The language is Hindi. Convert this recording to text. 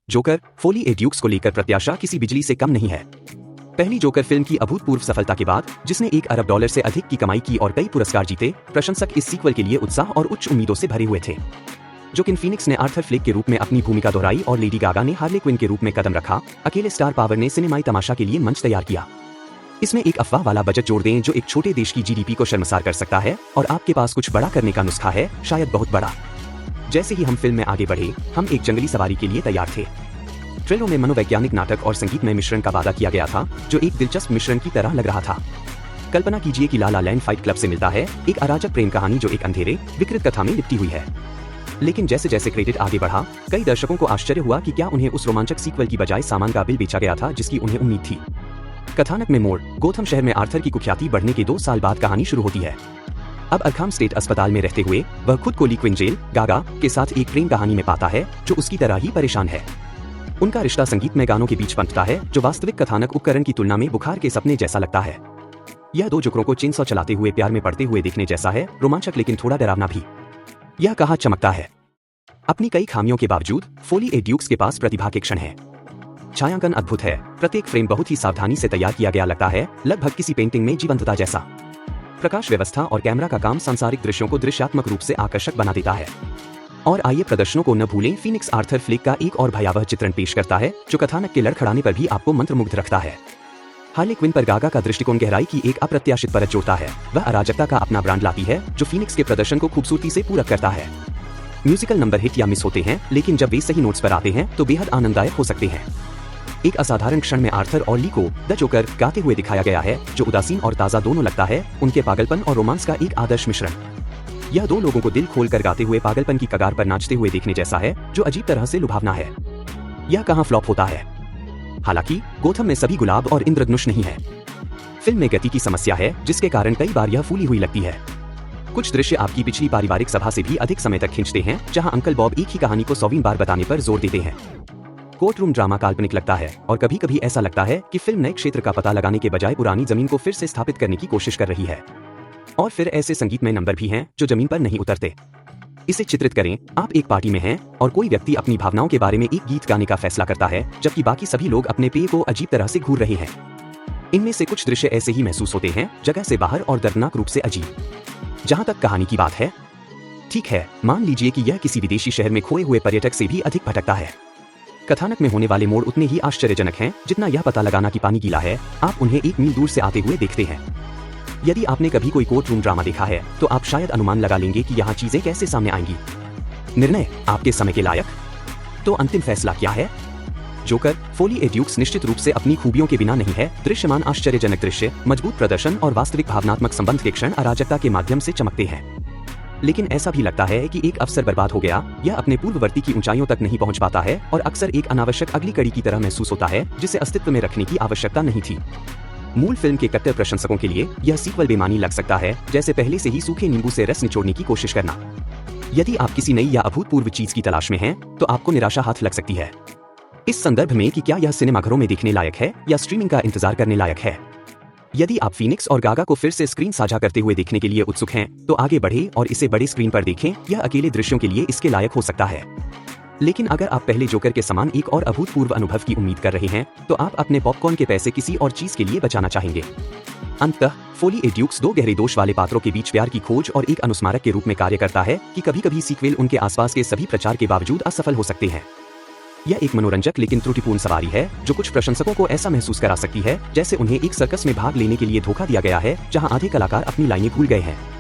जोकर फोली ए ड्यूक्स को लेकर प्रत्याशा किसी बिजली से कम नहीं है। पहली जोकर फिल्म की अभूतपूर्व सफलता के बाद, जिसने $1 अरब से अधिक की कमाई की और कई पुरस्कार जीते, प्रशंसक इस सीक्वल के लिए उत्साह और उच्च उम्मीदों से भरे हुए थे। जोकिन फीनिक्स ने आर्थर फ्लिक के रूप में अपनी भूमिका दोहराई और लेडी गागा ने हार्ले क्विन के रूप में कदम रखा, अकेले स्टार पावर ने सिनेमाई तमाशा के लिए मंच तैयार किया। इसमें एक अफवाह वाला बजट जोड़ दें जो एक छोटे देश की जीडीपी को शर्मसार कर सकता है, और आपके पास कुछ बड़ा करने का नुस्खा है, शायद बहुत बड़ा। जैसे ही हम फिल्म में आगे बढ़े, हम एक जंगली सवारी के लिए तैयार थे। ट्रेलर में मनोवैज्ञानिक नाटक और संगीत में मिश्रण का वादा किया गया था, जो एक दिलचस्प मिश्रण की तरह लग रहा था। कल्पना कीजिए कि ला ला लैंड फाइट क्लब से मिलता है, एक अराजक प्रेम कहानी जो एक अंधेरे, विकृत कथा में लिपटी हुई है। लेकिन जैसे जैसे क्रेडिट आगे बढ़ा, कई दर्शकों को आश्चर्य हुआ कि क्या उन्हें उस रोमांचक सीक्वल की बजाय सामान का बिल बेचा गया था जिसकी उन्हें उम्मीद थी। कथानक में मोड़, गोथम शहर में आर्थर की कुख्याति बढ़ने के 2 साल बाद कहानी शुरू होती है। अब अरखाम स्टेट अस्पताल में रहते हुए वह खुद को ली क्विन जेल गागा के साथ एक प्रेम कहानी में पाता है, जो उसकी तरह ही परेशान है। उनका रिश्ता संगीत में गानों के बीच पनपता है, जो वास्तविक कथानक उपकरण की तुलना में बुखार के सपने जैसा लगता है। यह 2 जोकरों को चेनसॉ चलाते हुए प्यार में पड़ते हुए देखने जैसा है, रोमांचक लेकिन थोड़ा डरावना भी। यह कहा चमकता है। अपनी कई खामियों के बावजूद फोली ए ड्यूक्स के पास प्रतिभा के क्षण है। छायांकन अद्भुत है, प्रत्येक फ्रेम बहुत ही सावधानी से तैयार किया गया लगता है, लगभग किसी पेंटिंग में जीवंतता जैसा। प्रकाश व्यवस्था और कैमरा का काम सांसारिक दृश्यों को दृश्यात्मक रूप से आकर्षक बना देता है। और आइए प्रदर्शनों को न भूलें, फीनिक्स आर्थर फ्लिक का एक और भयावह चित्रण पेश करता है, जो कथानक के लड़खड़ाने पर भी आपको मंत्रमुग्ध रखता है। हार्ले क्विन पर गागा का दृष्टिकोण गहराई की एक अप्रत्याशित परत जोड़ता है। वह अराजकता का अपना ब्रांड लाती है, जो फीनिक्स के प्रदर्शन को खूबसूरती से पूरक करता है। म्यूजिकल नंबर हिट या मिस होते हैं, लेकिन जब वे सही नोट्स पर आते हैं तो बेहद आनंददायक हो सकते हैं। एक असाधारण क्षण में आर्थर और ली को द जोकर गाते हुए दिखाया गया है, जो उदासीन और ताजा दोनों लगता है, उनके पागलपन और रोमांस का एक आदर्श मिश्रण। यह 2 लोगों को दिल खोल कर गाते हुए पागलपन की कगार पर नाचते हुए देखने जैसा है, जो अजीब तरह से लुभावना है। यह कहां फ्लॉप होता है? हालांकि गोथम में सभी गुलाब और इंद्रधनुष नहीं है। फिल्म में गति की समस्या है, जिसके कारण कई बार यह फूली हुई लगती है। कुछ दृश्य आपकी पिछली पारिवारिक सभा से भी अधिक समय तक खींचते हैं, जहां अंकल बॉब एक ही कहानी को 100वीं बार बताने पर जोर देते हैं। कोर्ट रूम ड्रामा काल्पनिक लगता है, और कभी कभी ऐसा लगता है कि फिल्म नए क्षेत्र का पता लगाने के बजाय पुरानी जमीन को फिर से स्थापित करने की कोशिश कर रही है। और फिर ऐसे संगीत में नंबर भी हैं, जो जमीन पर नहीं उतरते। इसे चित्रित करें, आप एक पार्टी में हैं और कोई व्यक्ति अपनी भावनाओं के बारे में एक गीत गाने का फैसला करता है, जबकि बाकी सभी लोग अपने पेय को अजीब तरह से घूर रहे हैं। इनमें से कुछ दृश्य ऐसे ही महसूस होते हैं, जगह से बाहर और दर्दनाक रूप से अजीब। जहां तक कहानी की बात है, ठीक है, मान लीजिए कि यह किसी विदेशी शहर में खोए हुए पर्यटक से भी अधिक भटकता है। कथानक में होने वाले मोड़ उतने ही आश्चर्यजनक हैं, जितना यह पता लगाना कि पानी गीला है, आप उन्हें 1 मील दूर से आते हुए देखते हैं। यदि आपने कभी कोई कोर्ट रूम ड्रामा देखा है, तो आप शायद अनुमान लगा लेंगे कि यहाँ चीजें कैसे सामने आएंगी। निर्णय आपके समय के लायक? तो अंतिम फैसला क्या है? जोकर फोली ए ड्यूक्स निश्चित रूप से अपनी खूबियों के बिना नहीं है। दृश्यमान आश्चर्यजनक दृश्य, मजबूत प्रदर्शन और वास्तविक भावनात्मक संबंध के क्षण अराजकता के माध्यम से चमकते हैं। लेकिन ऐसा भी लगता है कि एक अवसर बर्बाद हो गया। यह अपने पूर्ववर्ती की ऊंचाइयों तक नहीं पहुंच पाता है, और अक्सर एक अनावश्यक अगली कड़ी की तरह महसूस होता है, जिसे अस्तित्व में रखने की आवश्यकता नहीं थी। मूल फिल्म के कट्टर प्रशंसकों के लिए यह सीक्वल बेमानी लग सकता है, जैसे पहले से ही सूखे नींबू से रस निचोड़ने की कोशिश करना। यदि आप किसी नई या अभूतपूर्व चीज की तलाश में हैं, तो आपको निराशा हाथ लग सकती है। इस संदर्भ में कि क्या यह सिनेमाघरों में देखने लायक है या स्ट्रीमिंग का इंतजार करने लायक है। यदि आप फीनिक्स और गागा को फिर से स्क्रीन साझा करते हुए देखने के लिए उत्सुक हैं, तो आगे बढ़े और इसे बड़े स्क्रीन पर देखें। यह अकेले दृश्यों के लिए इसके लायक हो सकता है। लेकिन अगर आप पहले जोकर के समान एक और अभूतपूर्व अनुभव की उम्मीद कर रहे हैं, तो आप अपने पॉपकॉर्न के पैसे किसी और चीज के लिए बचाना चाहेंगे। अंततः फोली ए ड्यूक्स 2 गहरे दोष वाले पात्रों के बीच प्यार की खोज और एक अनुस्मारक के रूप में कार्य करता है कि कभी-कभी सीक्वल उनके आसपास के सभी प्रचार के बावजूद असफल हो सकते हैं। यह एक मनोरंजक लेकिन त्रुटिपूर्ण सवारी है, जो कुछ प्रशंसकों को ऐसा महसूस करा सकती है जैसे उन्हें एक सर्कस में भाग लेने के लिए धोखा दिया गया है, जहां आधे कलाकार अपनी लाइनें भूल गए हैं।